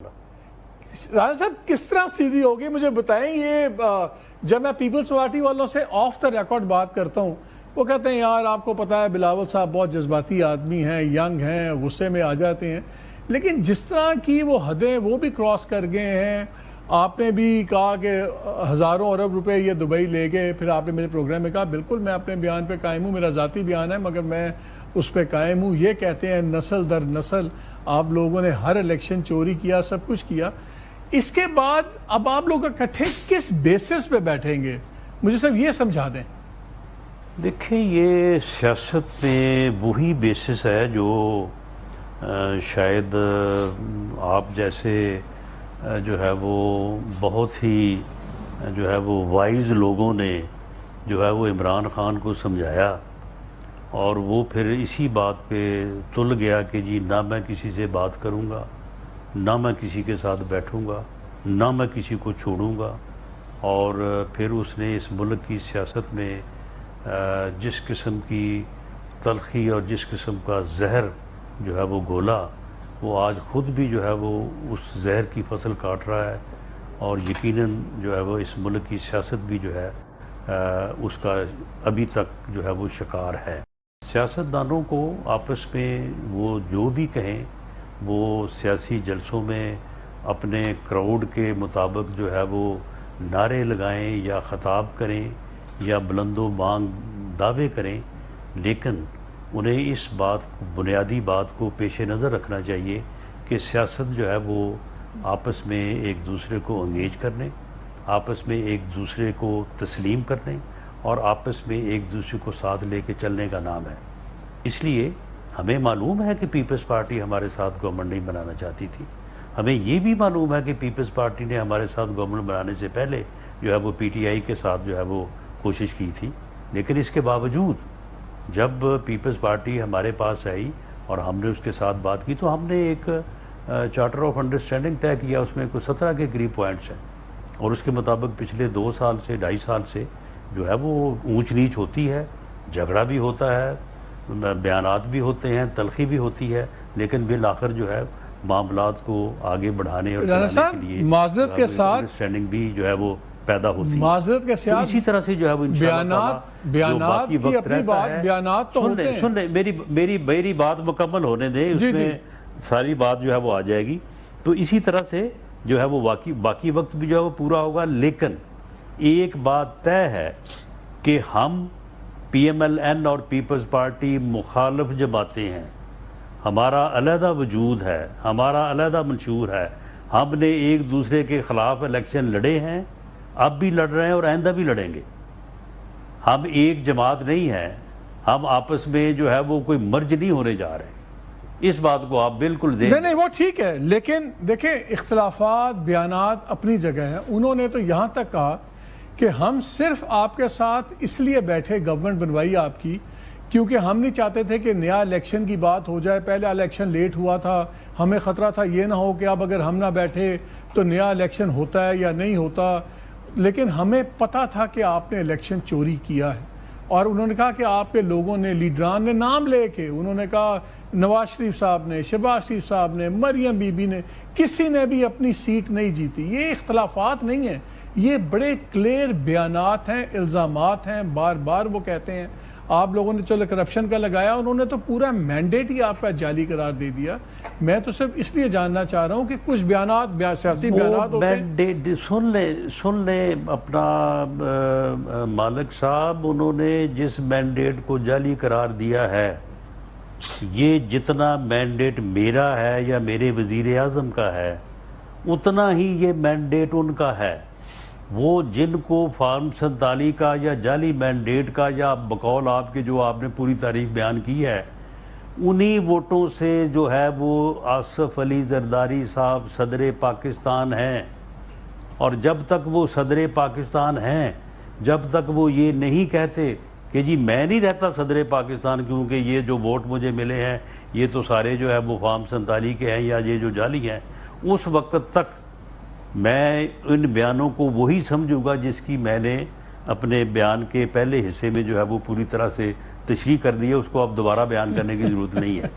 رانا صاحب کس طرح سیدھی ہوگی مجھے بتائیں. یہ جب میں پیپلز پارٹی والوں سے آف دا ریکارڈ بات کرتا ہوں وہ کہتے ہیں یار آپ کو پتا ہے بلاول صاحب بہت جذباتی آدمی ہیں, ینگ ہیں, غصے میں آ جاتے ہیں, لیکن جس طرح کی وہ حدیں وہ بھی کراس کر گئے ہیں. آپ نے بھی کہا کہ ہزاروں ارب روپے یہ دبئی لے گئے, پھر آپ نے میرے پروگرام میں کہا بالکل میں اپنے بیان پہ قائم ہوں, میرا ذاتی بیان ہے مگر میں اس پہ قائم ہوں. یہ کہتے ہیں نسل در نسل آپ لوگوں نے ہر الیکشن چوری کیا, سب کچھ کیا. اس کے بعد اب آپ لوگ اکٹھے کس بیسس پہ بیٹھیں گے مجھے صرف یہ سمجھا دیں. دیکھیں یہ سیاست میں وہی بیسس ہے جو شاید آپ جیسے جو ہے وہ بہت ہی جو ہے وہ وائز لوگوں نے جو ہے وہ عمران خان کو سمجھایا اور وہ پھر اسی بات پہ تل گیا کہ جی نہ میں کسی سے بات کروں گا, نہ میں کسی کے ساتھ بیٹھوں گا, نہ میں کسی کو چھوڑوں گا. اور پھر اس نے اس ملک کی سیاست میں جس قسم کی تلخی اور جس قسم کا زہر جو ہے وہ گھولا, وہ آج خود بھی جو ہے وہ اس زہر کی فصل کاٹ رہا ہے اور یقیناً جو ہے وہ اس ملک کی سیاست بھی جو ہے اس کا ابھی تک جو ہے وہ شکار ہے. سیاستدانوں کو آپس میں وہ جو بھی کہیں وہ سیاسی جلسوں میں اپنے کراؤڈ کے مطابق جو ہے وہ نعرے لگائیں یا خطاب کریں یا بلند و بانگ دعوے کریں, لیکن انہیں اس بات بنیادی بات کو پیش نظر رکھنا چاہیے کہ سیاست جو ہے وہ آپس میں ایک دوسرے کو انگیج کرنے, آپس میں ایک دوسرے کو تسلیم کرنے اور آپس میں ایک دوسرے کو ساتھ لے کے چلنے کا نام ہے. اس لیے ہمیں معلوم ہے کہ پیپلز پارٹی ہمارے ساتھ گورنمنٹ نہیں بنانا چاہتی تھی. ہمیں یہ بھی معلوم ہے کہ پیپلز پارٹی نے ہمارے ساتھ گورنمنٹ بنانے سے پہلے جو ہے وہ پی ٹی آئی کے ساتھ جو ہے وہ کوشش کی تھی. لیکن اس کے باوجود جب پیپلز پارٹی ہمارے پاس آئی اور ہم نے اس کے ساتھ بات کی تو ہم نے ایک چارٹر آف انڈرسٹینڈنگ طے کیا, اس میں کوئی 17 کے قریب پوائنٹس ہیں اور اس کے مطابق پچھلے 2 سال سے 2.5 سال سے جو ہے وہ اونچ نیچ ہوتی ہے, جھگڑا بھی ہوتا ہے, بیانات بھی ہوتے ہیں, تلخی بھی ہوتی ہے, لیکن بالآخر جو ہے معاملات کو آگے بڑھانے اور چلانے کے لیے معذرت کے ساتھ انڈرسٹینڈنگ بھی جو ہے وہ پیدا ہوتی ہے. معذرت کے ساتھ اسی طرح سے جو ہے وہ بیانات کی اپنی بات, بیانات تو ہوتے ہیں. سن لیں میری بات مکمل ہونے دیں, اس میں ساری بات جو ہے وہ آ جائے گی. تو اسی طرح سے جو ہے وہ باقی وقت بھی جو ہے وہ پورا ہوگا, لیکن ایک بات طے ہے کہ ہم پی ایم ایل این اور پیپلز پارٹی مخالف جماعتیں ہیں, ہمارا علیحدہ وجود ہے, ہمارا علیحدہ منشور ہے. ہم نے ایک دوسرے کے خلاف الیکشن لڑے ہیں, اب بھی لڑ رہے ہیں اور آئندہ بھی لڑیں گے. ہم ایک جماعت نہیں ہیں, ہم آپس میں جو ہے وہ کوئی مرج نہیں ہونے جا رہے. اس بات کو آپ بالکل دیں. نہیں وہ ٹھیک ہے, لیکن دیکھیں اختلافات بیانات اپنی جگہ ہیں. انہوں نے تو یہاں تک کہا کہ ہم صرف آپ کے ساتھ اس لیے بیٹھے, گورنمنٹ بنوائی آپ کی کیونکہ ہم نہیں چاہتے تھے کہ نیا الیکشن کی بات ہو جائے. پہلے الیکشن لیٹ ہوا تھا, ہمیں خطرہ تھا یہ نہ ہو کہ اب اگر ہم نہ بیٹھے تو نیا الیکشن ہوتا ہے یا نہیں ہوتا. لیکن ہمیں پتا تھا کہ آپ نے الیکشن چوری کیا ہے اور انہوں نے کہا کہ آپ کے لوگوں نے, لیڈران نے نام لے کے انہوں نے کہا نواز شریف صاحب نے, شہباز شریف صاحب نے, مریم بی بی نے, کسی نے بھی اپنی سیٹ نہیں جیتی. یہ اختلافات نہیں ہیں, یہ بڑے کلیئر بیانات ہیں, الزامات ہیں. بار بار وہ کہتے ہیں آپ لوگوں نے چلو کرپشن کا لگایا, انہوں نے تو پورا مینڈیٹ ہی آپ کا جعلی قرار دے دیا. میں تو صرف اس لیے جاننا چاہ رہا ہوں کہ کچھ بیانات سیاسی بیانات ہوتے ہیں. سن لیں اپنا مالک صاحب, انہوں نے جس مینڈیٹ کو جعلی قرار دیا ہے, یہ جتنا مینڈیٹ میرا ہے یا میرے وزیر اعظم کا ہے اتنا ہی یہ مینڈیٹ ان کا ہے. وہ جن کو فارم 47 کا یا جعلی مینڈیٹ کا یا بقول آپ کے جو آپ نے پوری تاریخ بیان کی ہے, انہی ووٹوں سے جو ہے وہ آصف علی زرداری صاحب صدر پاکستان ہیں. اور جب تک وہ صدر پاکستان ہیں, جب تک وہ یہ نہیں کہتے کہ جی میں نہیں رہتا صدر پاکستان کیونکہ یہ جو ووٹ مجھے ملے ہیں یہ تو سارے جو ہے وہ فارم 47 کے ہیں یا یہ جو جعلی ہیں, اس وقت تک میں ان بیانوں کو وہی سمجھوں گا جس کی میں نے اپنے بیان کے پہلے حصے میں جو ہے وہ پوری طرح سے تشریح کر دی ہے. اس کو اب دوبارہ بیان کرنے کی ضرورت نہیں ہے.